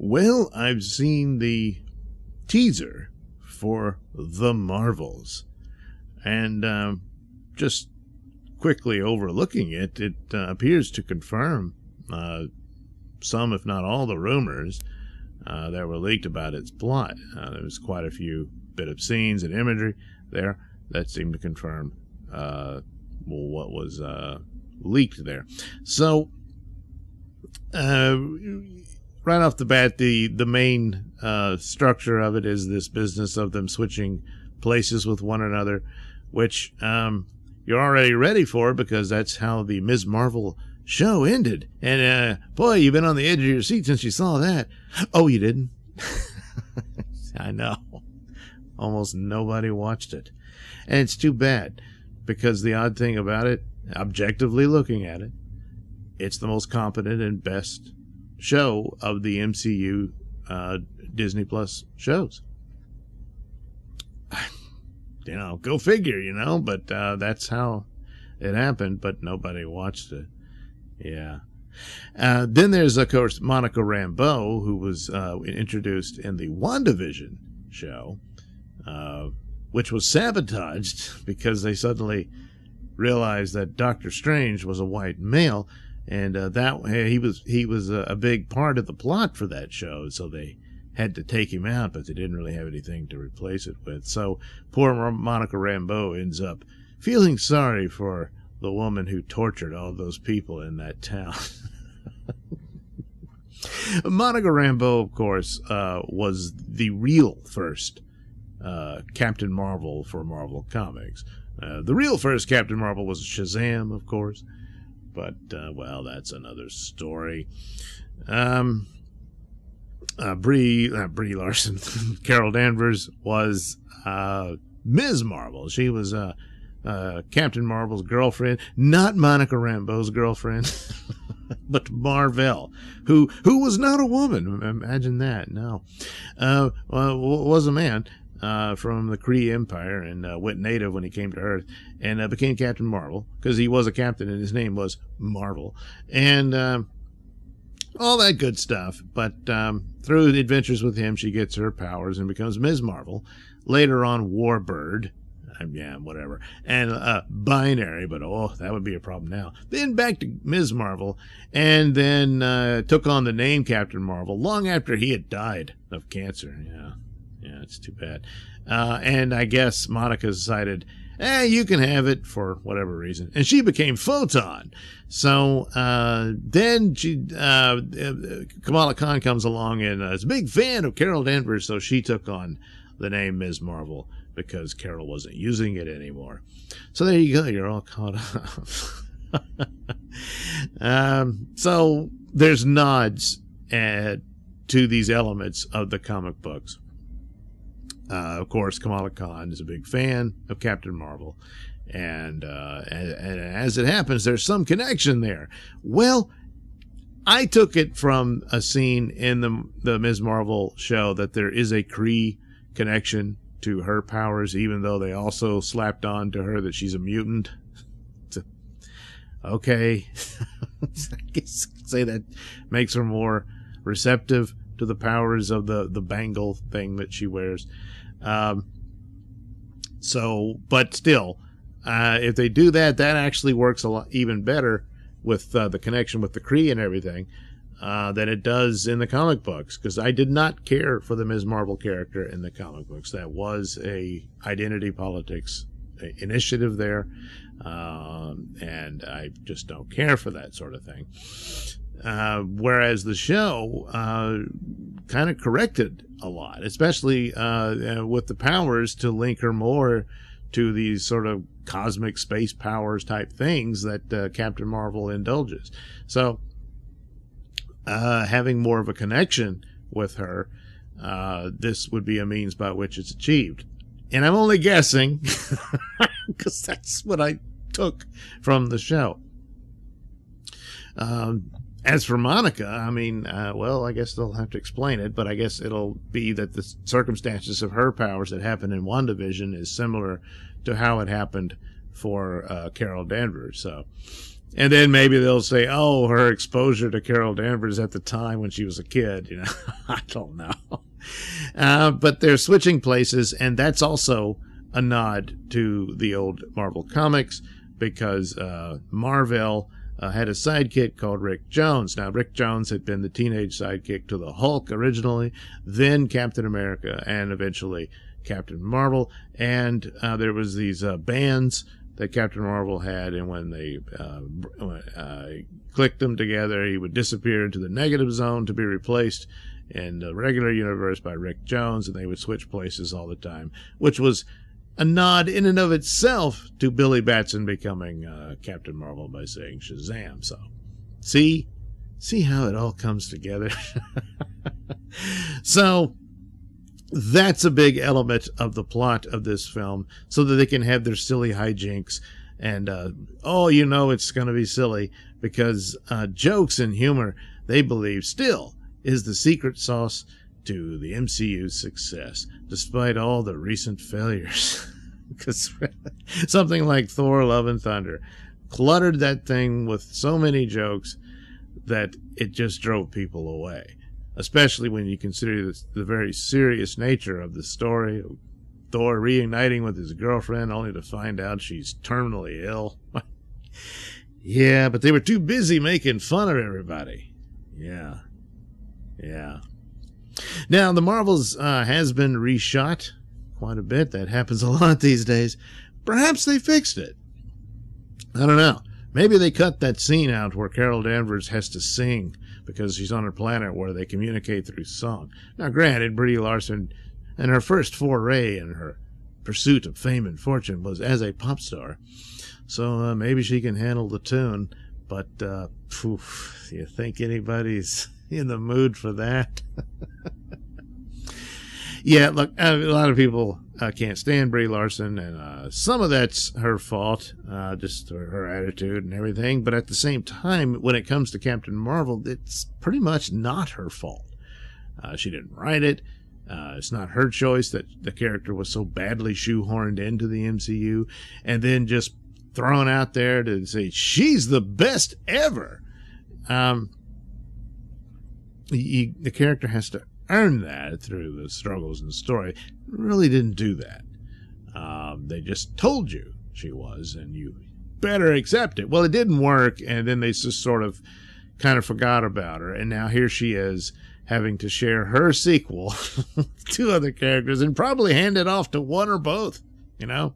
Well, I've seen the teaser for The Marvels, and just quickly overlooking it, it appears to confirm some, if not all, the rumors that were leaked about its plot. There was quite a few bit of scenes and imagery there that seemed to confirm what was leaked there. So, right off the bat, the main structure of it is this business of them switching places with one another, which you're already ready for, because that's how the Ms. Marvel show ended. And boy, you've been on the edge of your seat since you saw that. Oh, you didn't? I know. Almost nobody watched it. And it's too bad, because the odd thing about it, objectively looking at it, it's the most competent and best show of the MCU Disney Plus shows. You know, go figure, you know, but that's how it happened, but nobody watched it. Yeah. Then there's, of course, Monica Rambeau, who was introduced in the WandaVision show, which was sabotaged because they suddenly realized that Doctor Strange was a white male, and that he was a big part of the plot for that show, so they had to take him out, but they didn't really have anything to replace it with. So poor Monica Rambeau ends up feeling sorry for the woman who tortured all those people in that town. Monica Rambeau, of course, was the real first Captain Marvel for Marvel Comics. The real first Captain Marvel was Shazam, of course, but, well, that's another story. Brie Larson, Carol Danvers was Ms. Marvel. She was Captain Marvel's girlfriend, not Monica Rambeau's girlfriend, but Marvel, who was not a woman. Imagine that. No, was a man from the Kree Empire, and went native when he came to Earth, and became Captain Marvel because he was a captain and his name was Marvel, and all that good stuff. But through the adventures with him, she gets her powers and becomes Ms. Marvel. Later on, Warbird. Yeah, whatever. And Binary, but oh, that would be a problem now. Then back to Ms. Marvel, and then took on the name Captain Marvel long after he had died of cancer. Yeah, it's too bad. And I guess Monica decided, you can have it for whatever reason. And she became Photon. So then Kamala Khan comes along and is a big fan of Carol Danvers, so she took on the name Ms. Marvel because Carol wasn't using it anymore. So there you go. You're all caught up. So there's nods to these elements of the comic books. Of course, Kamala Khan is a big fan of Captain Marvel, and as it happens, there's some connection there. Well, I took it from a scene in the Ms. Marvel show that there is a Kree connection to her powers, even though they also slapped on to her that she's a mutant. Okay, I guess say that makes her more receptive to the powers of the bangle thing that she wears. But still, if they do that, that actually works a lot even better with the connection with the Kree and everything than it does in the comic books. Because I did not care for the Ms. Marvel character in the comic books. That was a identity politics initiative there, and I just don't care for that sort of thing. Whereas the show kind of corrected a lot, especially with the powers to link her more to these sort of cosmic space powers type things that Captain Marvel indulges. So having more of a connection with her, this would be a means by which it's achieved. And I'm only guessing because that's what I took from the show. As for Monica, I mean, well, I guess they'll have to explain it, but I guess it'll be that the circumstances of her powers that happened in WandaVision is similar to how it happened for Carol Danvers. So And then maybe they'll say, oh, her exposure to Carol Danvers at the time when she was a kid, you know. I don't know. But they're switching places, and that's also a nod to the old Marvel comics, because Marvel had a sidekick called Rick Jones. Now, Rick Jones had been the teenage sidekick to the Hulk originally, then Captain America, and eventually Captain Marvel. And there was these bands that Captain Marvel had, and when they clicked them together, he would disappear into the negative zone to be replaced in the regular universe by Rick Jones, and they would switch places all the time, which was a nod in and of itself to Billy Batson becoming Captain Marvel by saying Shazam. So, see how it all comes together. So, that's a big element of the plot of this film, so that they can have their silly hijinks. And, you know it's going to be silly, because jokes and humor, they believe, still is the secret sauce to the MCU's success, despite all the recent failures. Because something like Thor: Love and Thunder cluttered that thing with so many jokes that it just drove people away, especially when you consider the very serious nature of the story of Thor reuniting with his girlfriend only to find out she's terminally ill. Yeah, but they were too busy making fun of everybody. Yeah. Now, the Marvels has been reshot quite a bit. That happens a lot these days. Perhaps they fixed it. I don't know. Maybe they cut that scene out where Carol Danvers has to sing because she's on a planet where they communicate through song. Now, granted, Brie Larson, and her first foray in her pursuit of fame and fortune was as a pop star. So maybe she can handle the tune. But, do you think anybody's in the mood for that? Yeah, look, a lot of people can't stand Brie Larson, and some of that's her fault, just her attitude and everything. But at the same time, when it comes to Captain Marvel, it's pretty much not her fault. She didn't write it. It's not her choice that the character was so badly shoehorned into the MCU and then just thrown out there to say she's the best ever. The character has to earn that through the struggles in the story. Really didn't do that. They just told you she was, and you better accept it. Well, it didn't work, and then they just sort of kind of forgot about her, and now here she is having to share her sequel with two other characters and probably hand it off to one or both, you know?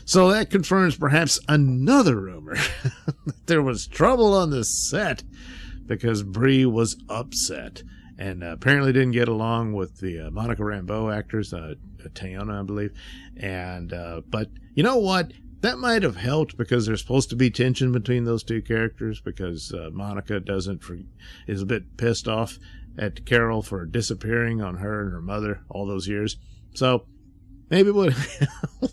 So that confirms perhaps another rumor that there was trouble on the set because Brie was upset and apparently didn't get along with the Monica Rambeau actors, Tayona, I believe. And but you know what? That might have helped because there's supposed to be tension between those two characters because Monica is a bit pissed off at Carol for disappearing on her and her mother all those years. So maybe it would help.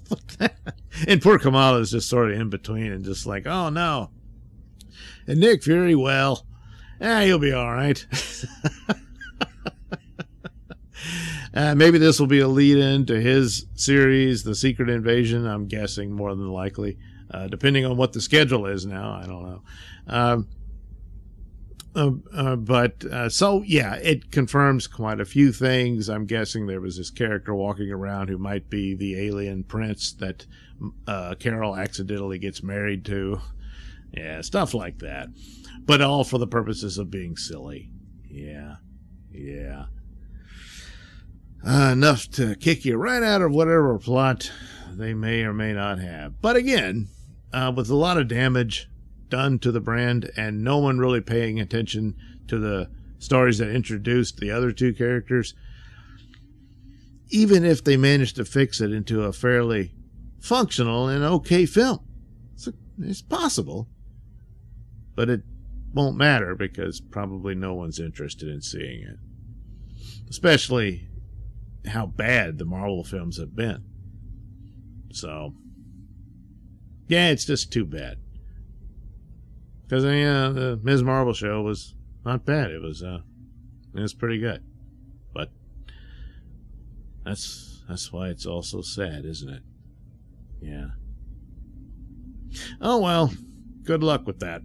And poor Kamala is just sort of in between and just like, oh no. And Nick Fury, well, he'll be all right. Maybe this will be a lead-in to his series, The Secret Invasion, I'm guessing, more than likely. Depending on what the schedule is now, I don't know. So, yeah, it confirms quite a few things. I'm guessing there was this character walking around who might be the alien prince that Carol accidentally gets married to. Yeah, stuff like that. But all for the purposes of being silly. Yeah. Enough to kick you right out of whatever plot they may or may not have. But again, with a lot of damage done to the brand and no one really paying attention to the stories that introduced the other two characters, even if they managed to fix it into a fairly functional and okay film, it's possible. But it won't matter because probably no one's interested in seeing it. Especially how bad the Marvel films have been. So, yeah, it's just too bad. Because the Ms. Marvel show was not bad. It was pretty good. But that's why it's all so sad, isn't it? Yeah. Oh well, Good luck with that.